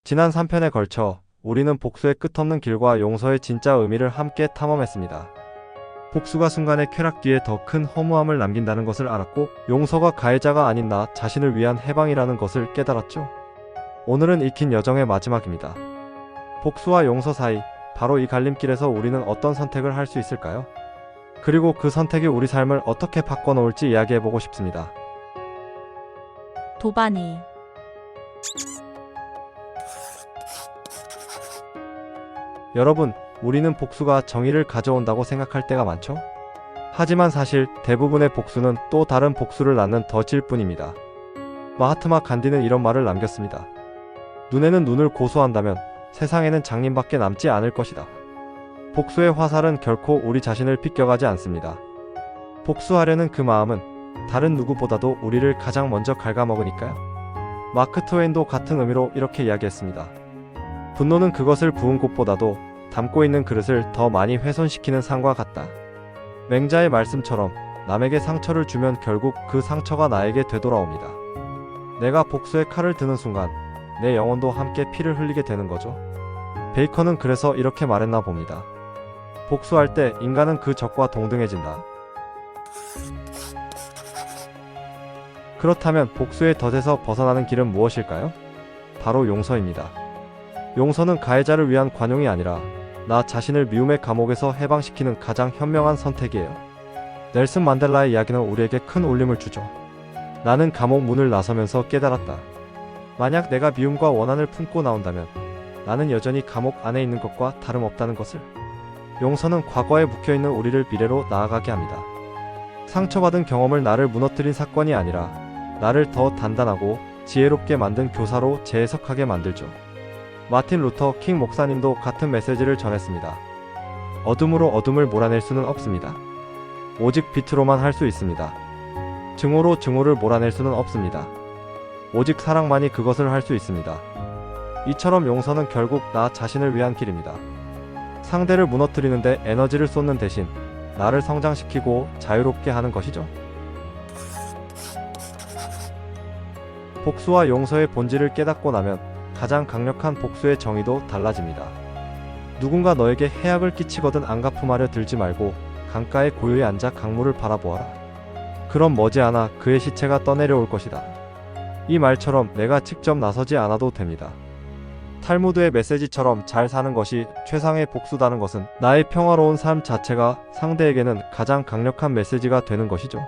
지난 3편에 걸쳐 우리는 복수의 끝없는 길과 용서의 진짜 의미를 함께 탐험했습니다. 복수가 순간의 쾌락 뒤에 더 큰 허무함을 남긴다는 것을 알았고, 용서가 가해자가 아닌 나 자신을 위한 해방이라는 것을 깨달았죠. 오늘은 읽힌 여정의 마지막입니다. 복수와 용서 사이, 바로 이 갈림길에서 우리는 어떤 선택을 할 수 있을까요? 그리고 그 선택이 우리 삶을 어떻게 바꿔놓을지 이야기해보고 싶습니다. 도바니. 여러분, 우리는 복수가 정의를 가져온다고 생각할 때가 많죠? 하지만 사실 대부분의 복수는 또 다른 복수를 낳는 덫일 뿐입니다. 마하트마 간디는 이런 말을 남겼습니다. 눈에는 눈을 고소한다면 세상에는 장님밖에 남지 않을 것이다. 복수의 화살은 결코 우리 자신을 빗겨가지 않습니다. 복수하려는 그 마음은 다른 누구보다도 우리를 가장 먼저 갉아먹으니까요. 마크 트웨인도 같은 의미로 이렇게 이야기했습니다. 분노는 그것을 부은 곳보다도 담고 있는 그릇을 더 많이 훼손시키는 상과 같다. 맹자의 말씀처럼 남에게 상처를 주면 결국 그 상처가 나에게 되돌아옵니다. 내가 복수의 칼을 드는 순간 내 영혼도 함께 피를 흘리게 되는 거죠. 베이컨은 그래서 이렇게 말했나 봅니다. 복수할 때 인간은 그 적과 동등해진다. 그렇다면 복수의 덫에서 벗어나는 길은 무엇일까요? 바로 용서입니다. 용서는 가해자를 위한 관용이 아니라 나 자신을 미움의 감옥에서 해방시키는 가장 현명한 선택이에요. 넬슨 만델라의 이야기는 우리에게 큰 울림을 주죠. 나는 감옥 문을 나서면서 깨달았다. 만약 내가 미움과 원한을 품고 나온다면 나는 여전히 감옥 안에 있는 것과 다름없다는 것을. 용서는 과거에 묵혀있는 우리를 미래로 나아가게 합니다. 상처받은 경험을 나를 무너뜨린 사건이 아니라 나를 더 단단하고 지혜롭게 만든 교사로 재해석하게 만들죠. 마틴 루터 킹 목사님도 같은 메시지를 전했습니다. 어둠으로 어둠을 몰아낼 수는 없습니다. 오직 빛으로만 할 수 있습니다. 증오로 증오를 몰아낼 수는 없습니다. 오직 사랑만이 그것을 할 수 있습니다. 이처럼 용서는 결국 나 자신을 위한 길입니다. 상대를 무너뜨리는데 에너지를 쏟는 대신 나를 성장시키고 자유롭게 하는 것이죠. 복수와 용서의 본질을 깨닫고 나면 가장 강력한 복수의 정의도 달라집니다. 누군가 너에게 해악을 끼치거든 안갚음하려 들지 말고 강가에 고요히 앉아 강물을 바라보아라. 그럼 머지않아 그의 시체가 떠내려올 것이다. 이 말처럼 내가 직접 나서지 않아도 됩니다. 탈무드의 메시지처럼 잘 사는 것이 최상의 복수다는 것은 나의 평화로운 삶 자체가 상대에게는 가장 강력한 메시지가 되는 것이죠.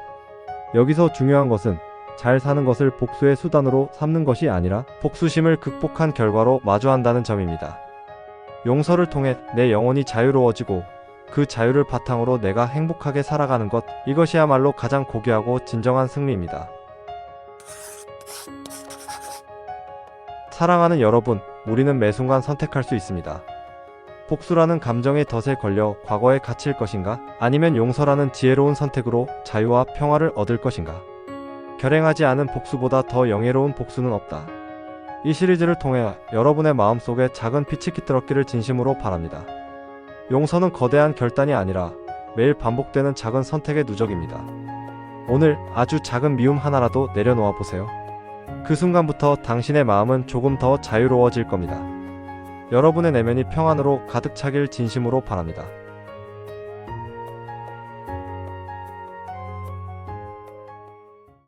여기서 중요한 것은 잘 사는 것을 복수의 수단으로 삼는 것이 아니라 복수심을 극복한 결과로 마주한다는 점입니다. 용서를 통해 내 영혼이 자유로워지고 그 자유를 바탕으로 내가 행복하게 살아가는 것, 이것이야말로 가장 고귀하고 진정한 승리입니다. 사랑하는 여러분, 우리는 매 순간 선택할 수 있습니다. 복수라는 감정의 덫에 걸려 과거에 갇힐 것인가? 아니면 용서라는 지혜로운 선택으로 자유와 평화를 얻을 것인가? 결행하지 않은 복수보다 더 영예로운 복수는 없다. 이 시리즈를 통해 여러분의 마음속에 작은 빛이 깃들었기를 진심으로 바랍니다. 용서는 거대한 결단이 아니라 매일 반복되는 작은 선택의 누적입니다. 오늘 아주 작은 미움 하나라도 내려놓아 보세요. 그 순간부터 당신의 마음은 조금 더 자유로워질 겁니다. 여러분의 내면이 평안으로 가득 차길 진심으로 바랍니다.